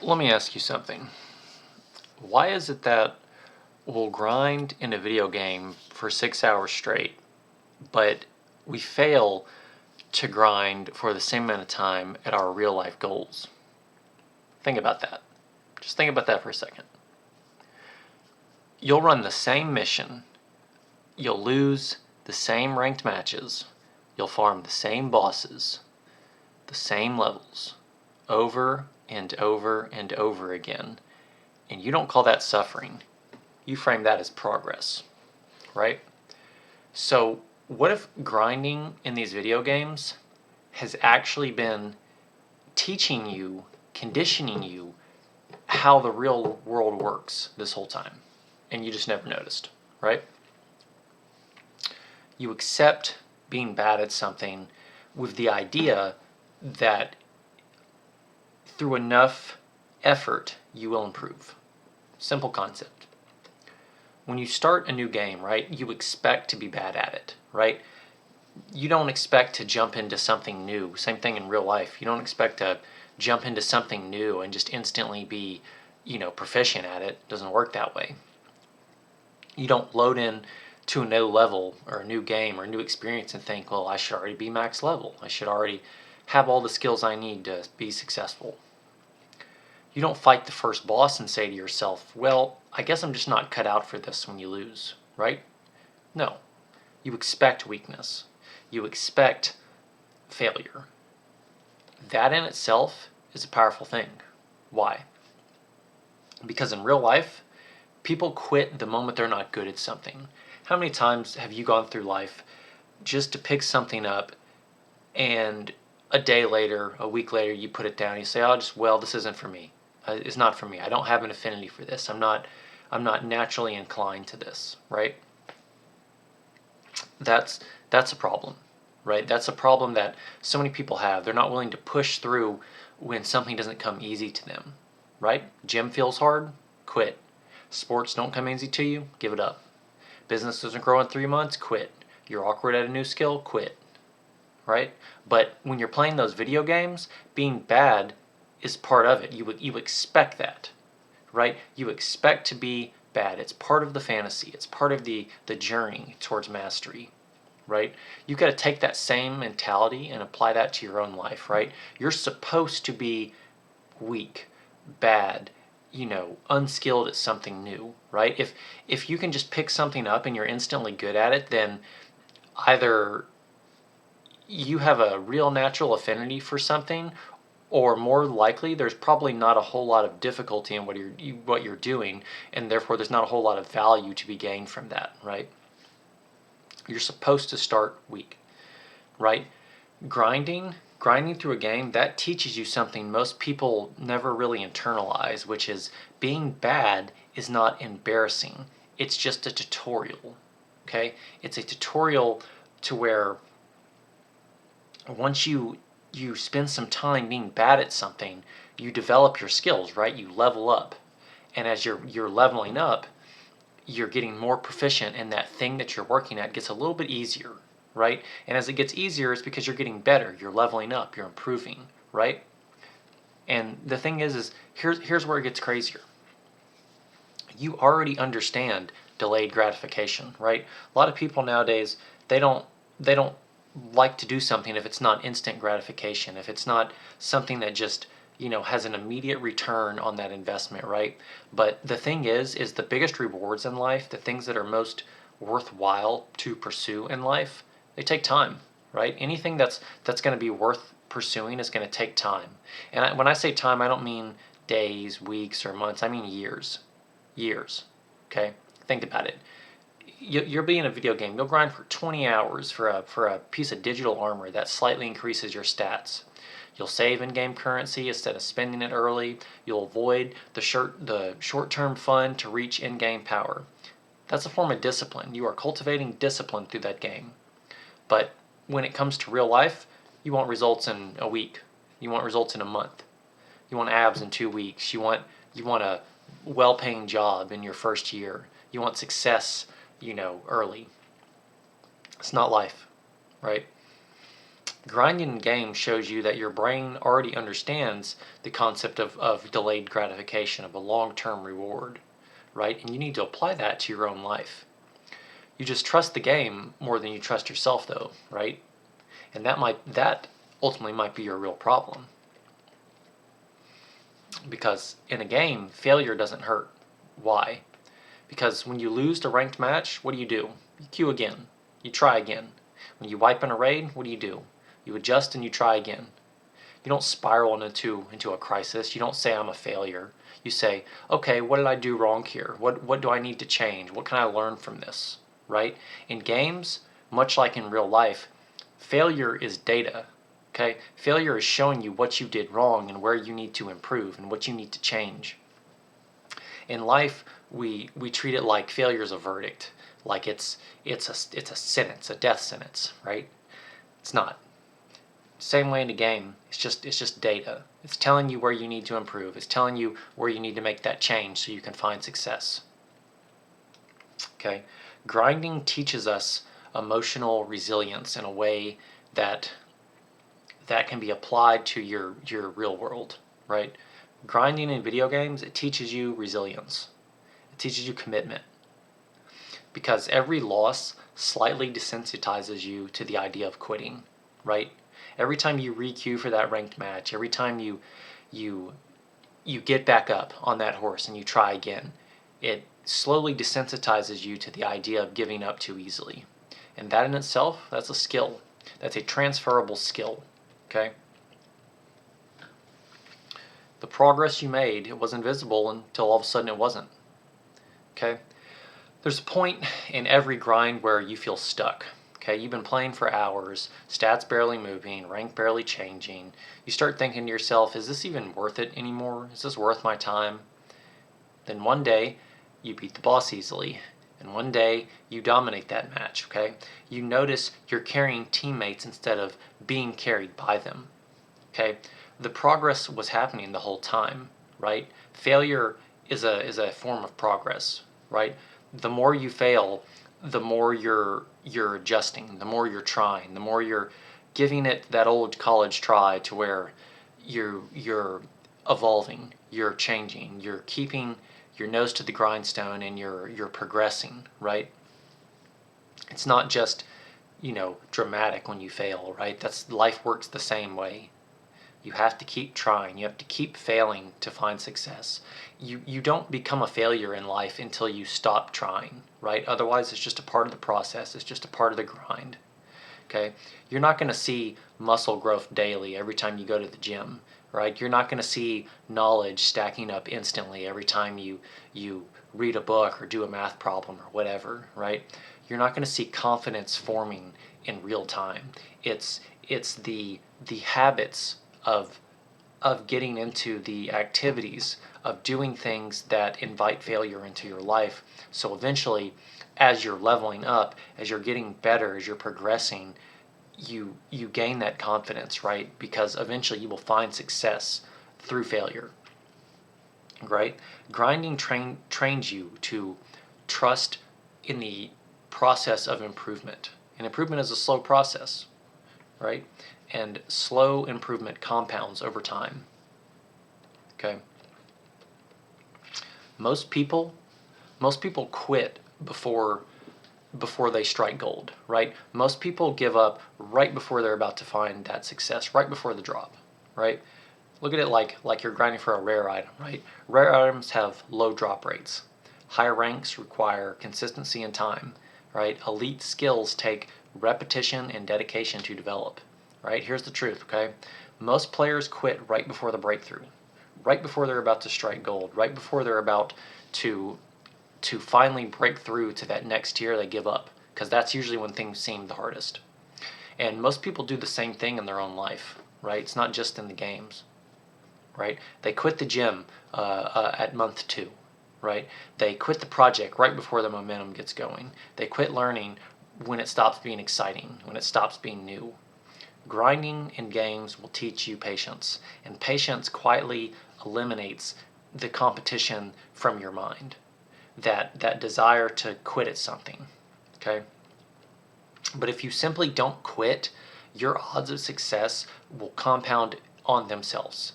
Let me ask you something. Why is it that we'll grind in a video game for 6 hours straight, but we fail to grind for the same amount of time at our real life goals? Think about that. Just think about that for a second. You'll run the same mission, you'll lose the same ranked matches, you'll farm the same bosses, the same levels, over and over and over again, and you don't call that suffering. You frame that as progress, right? So what if grinding in these video games has actually been teaching you, conditioning you how the real world works this whole time, and you just never noticed, right? You accept being bad at something with the idea that through enough effort you will improve. Simple concept. When you start a new game, right, you expect to be bad at it, right? You don't expect to jump into something new. Same thing in real life. You don't expect to jump into something new and just instantly be, proficient at it. It doesn't work that way. You don't load in to a new level or a new game or a new experience and think, well, I should already be max level. I should already have all the skills I need to be successful. You don't fight the first boss and say to yourself, well, I guess I'm just not cut out for this when you lose, right? No. You expect weakness. You expect failure. That in itself is a powerful thing. Why? Because in real life, people quit the moment they're not good at something. How many times have you gone through life just to pick something up and a day later, a week later, you put it down, you say, this isn't for me. It's not for me. I don't have an affinity for this. I'm not naturally inclined to this, right? That's a problem, right? That's a problem that so many people have. They're not willing to push through when something doesn't come easy to them, right? Gym feels hard, quit. Sports don't come easy to you, give it up. Business doesn't grow in 3 months, quit. You're awkward at a new skill, quit, right? But when you're playing those video games, being bad is part of it. You expect that, right? You expect to be bad. It's part of the fantasy. It's part of the journey towards mastery, right? You got to take that same mentality and apply that to your own life, right? You're supposed to be weak, bad, unskilled at something new, right? If you can just pick something up and you're instantly good at it, then either you have a real natural affinity for something, or more likely there's probably not a whole lot of difficulty in what you're doing, and therefore there's not a whole lot of value to be gained from that, right? You're supposed to start weak, right? Grinding through a game, that teaches you something most people never really internalize, which is being bad is not embarrassing. It's just a tutorial, okay? It's a tutorial to where once you spend some time being bad at something, you develop your skills, right? You level up. And as you're leveling up, you're getting more proficient, and that thing that you're working at gets a little bit easier, right? And as it gets easier, it's because you're getting better, you're leveling up, you're improving, right? And the thing is here's where it gets crazier. You already understand delayed gratification, right? A lot of people nowadays, they don't like to do something if it's not instant gratification, if it's not something that just has an immediate return on that investment, right? But the thing is the biggest rewards in life, the things that are most worthwhile to pursue in life, they take time, right? Anything that's going to be worth pursuing is going to take time. And when I say time, I don't mean days, weeks, or months. I mean years. Okay? Think about it. You'll be in a video game. You'll grind for 20 hours for a piece of digital armor that slightly increases your stats. You'll save in-game currency instead of spending it early. You'll avoid the short-term fun to reach in-game power. That's a form of discipline. You are cultivating discipline through that game. But when it comes to real life, you want results in a week. You want results in a month. You want abs in 2 weeks. You want a well-paying job in your first year. You want success, early. It's not life, right? Grinding in games shows you that your brain already understands the concept of delayed gratification, of a long-term reward, right? And you need to apply that to your own life. You just trust the game more than you trust yourself, though, right? And that ultimately might be your real problem. Because in a game, failure doesn't hurt. Why? Because when you lose a ranked match, what do? You queue again. You try again. When you wipe in a raid, what do? You adjust and you try again. You don't spiral into a crisis. You don't say I'm a failure. You say, okay, what did I do wrong here? What do I need to change? What can I learn from this? Right? In games, much like in real life, failure is data. Okay? Failure is showing you what you did wrong and where you need to improve and what you need to change. In life, we treat it like failure is a verdict, like it's a sentence, a death sentence, right? It's not. Same way in the game, it's just data. It's telling you where you need to improve. It's telling you where you need to make that change so you can find success. Okay? Grinding teaches us emotional resilience in a way that can be applied to your real world, right? Grinding in video games, it teaches you resilience. It teaches you commitment. Because every loss slightly desensitizes you to the idea of quitting, right? Every time you re-queue for that ranked match, every time you get back up on that horse and you try again, it slowly desensitizes you to the idea of giving up too easily. And that in itself, that's a skill. That's a transferable skill, okay? The progress you made, it was invisible until all of a sudden it wasn't, okay? There's a point in every grind where you feel stuck. Okay, you've been playing for hours, stats barely moving, rank barely changing. You start thinking to yourself, is this even worth it anymore? Is this worth my time? Then one day, you beat the boss easily. And one day, you dominate that match, okay? You notice you're carrying teammates instead of being carried by them, okay? The progress was happening the whole time, right? Failure is a form of progress, right? The more you fail, the more you're adjusting, the more you're trying, the more you're giving it that old college try to where you're evolving, you're changing, you're keeping your nose to the grindstone, and you're progressing, right? It's not just, dramatic when you fail, right? That's life works the same way. You have to keep trying. You have to keep failing to find success. You don't become a failure in life until you stop trying, right? Otherwise, it's just a part of the process. It's just a part of the grind, okay? You're not going to see muscle growth daily every time you go to the gym, right? You're not going to see knowledge stacking up instantly every time you read a book or do a math problem or whatever, right? You're not going to see confidence forming in real time. It's the habits of getting into the activities of doing things that invite failure into your life. So eventually, as you're leveling up, as you're getting better, as you're progressing, you gain that confidence, right? Because eventually you will find success through failure, right? Grinding trains you to trust in the process of improvement. And improvement is a slow process, right? And slow improvement compounds over time. Okay. Most people quit before they strike gold, right? Most people give up right before they're about to find that success, right before the drop, right? Look at it like you're grinding for a rare item, right? Rare items have low drop rates. Higher ranks require consistency and time, right? Elite skills take repetition and dedication to develop. Right? Here's the truth, okay? Most players quit right before the breakthrough, right before they're about to strike gold, right before they're about to finally break through to that next tier. They give up, because that's usually when things seem the hardest. And most people do the same thing in their own life, right? It's not just in the games, right? They quit the gym at month 2, right? They quit the project right before the momentum gets going. They quit learning when it stops being exciting, when it stops being new. Grinding in games will teach you patience, and patience quietly eliminates the competition from your mind, that desire to quit at something, okay? But if you simply don't quit, your odds of success will compound on themselves.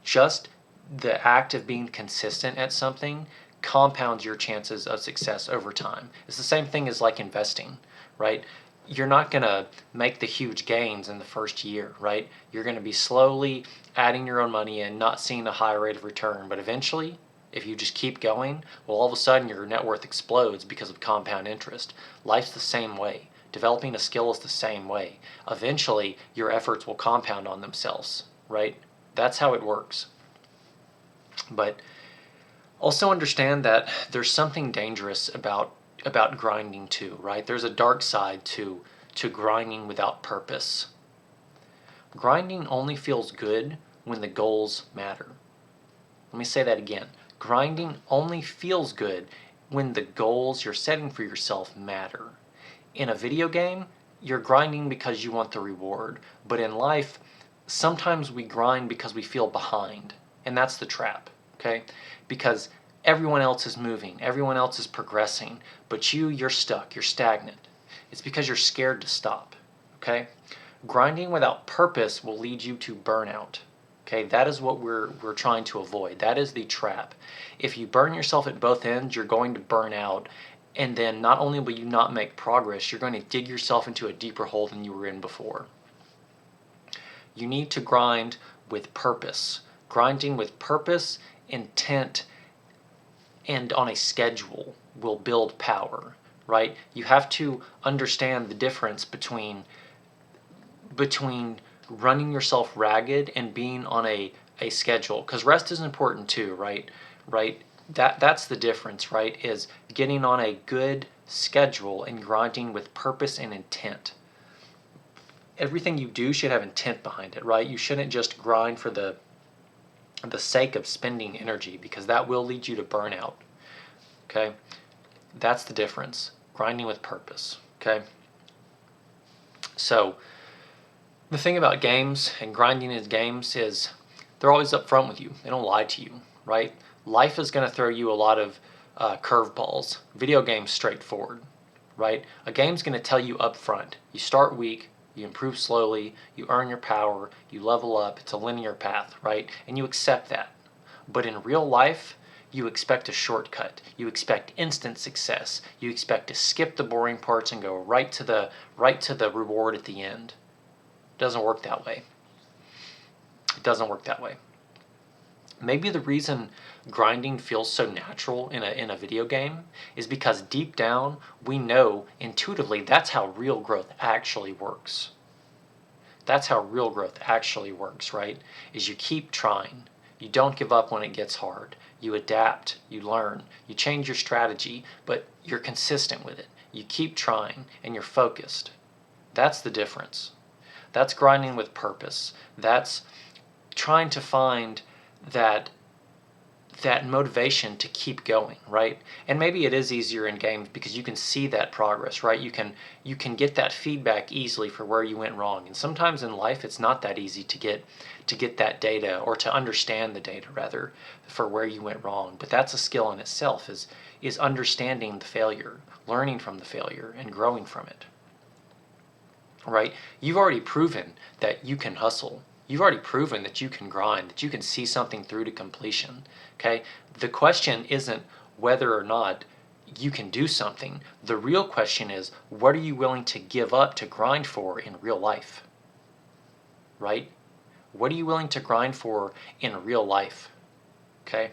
Just the act of being consistent at something compounds your chances of success over time. It's the same thing as like investing, right? You're not going to make the huge gains in the first year, right? You're going to be slowly adding your own money in, not seeing a high rate of return. But eventually, if you just keep going, well, all of a sudden your net worth explodes because of compound interest. Life's the same way. Developing a skill is the same way. Eventually, your efforts will compound on themselves, right? That's how it works. But also understand that there's something dangerous about grinding too, right? There's a dark side to grinding without purpose. Grinding only feels good when the goals matter. Let me say that again. Grinding only feels good when the goals you're setting for yourself matter. In a video game, you're grinding because you want the reward. But in life, sometimes we grind because we feel behind. And that's the trap, okay? Because everyone else is moving, everyone else is progressing, but you're stuck, you're stagnant. It's because you're scared to stop, okay? Grinding without purpose will lead you to burnout. Okay, that is what we're trying to avoid. That is the trap. If you burn yourself at both ends, you're going to burn out. And then not only will you not make progress, you're going to dig yourself into a deeper hole than you were in before. You need to grind with purpose. Grinding with purpose, intent, and on a schedule will build power, right? You have to understand the difference between running yourself ragged and being on a schedule, because rest is important too, right? That's the difference, right? Is getting on a good schedule and grinding with purpose and intent. Everything you do should have intent behind it, right? You shouldn't just grind for the sake of spending energy, because that will lead you to burnout. Okay? That's the difference. Grinding with purpose. Okay? So the thing about games and grinding in games is they're always upfront with you. They don't lie to you, right? Life is going to throw you a lot of curveballs. Video games straightforward, right? A game's going to tell you up front. You start weak, you improve slowly, you earn your power, you level up. It's a linear path, right? And you accept that. But in real life, you expect a shortcut. You expect instant success. You expect to skip the boring parts and go right to the reward at the end. It doesn't work that way. It doesn't work that way. Maybe the reason grinding feels so natural in a video game is because deep down we know intuitively that's how real growth actually works. That's how real growth actually works, right? Is you keep trying. You don't give up when it gets hard. You adapt, you learn, you change your strategy, but you're consistent with it. You keep trying and you're focused. That's the difference. That's grinding with purpose. That's trying to find that motivation to keep going, right? And maybe it is easier in games because you can see that progress, right? You can get that feedback easily for where you went wrong. And sometimes in life it's not that easy to get that data, or to understand the data rather, for where you went wrong. But that's a skill in itself, is understanding the failure, learning from the failure and growing from it. Right? You've already proven that you can hustle. You've already proven that you can grind, that you can see something through to completion. Okay? The question isn't whether or not you can do something. The real question is, what are you willing to give up to grind for in real life? Right? What are you willing to grind for in real life? Okay?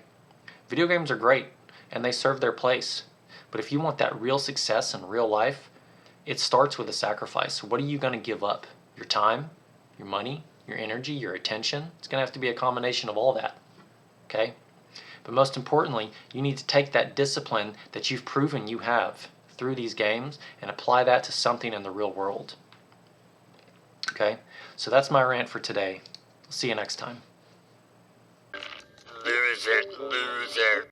Video games are great and they serve their place. But if you want that real success in real life, it starts with a sacrifice. What are you going to give up? Your time, your money, your energy, your attention? It's going to have to be a combination of all that. Okay? But most importantly, you need to take that discipline that you've proven you have through these games and apply that to something in the real world. Okay? So that's my rant for today. See you next time. Loser, loser.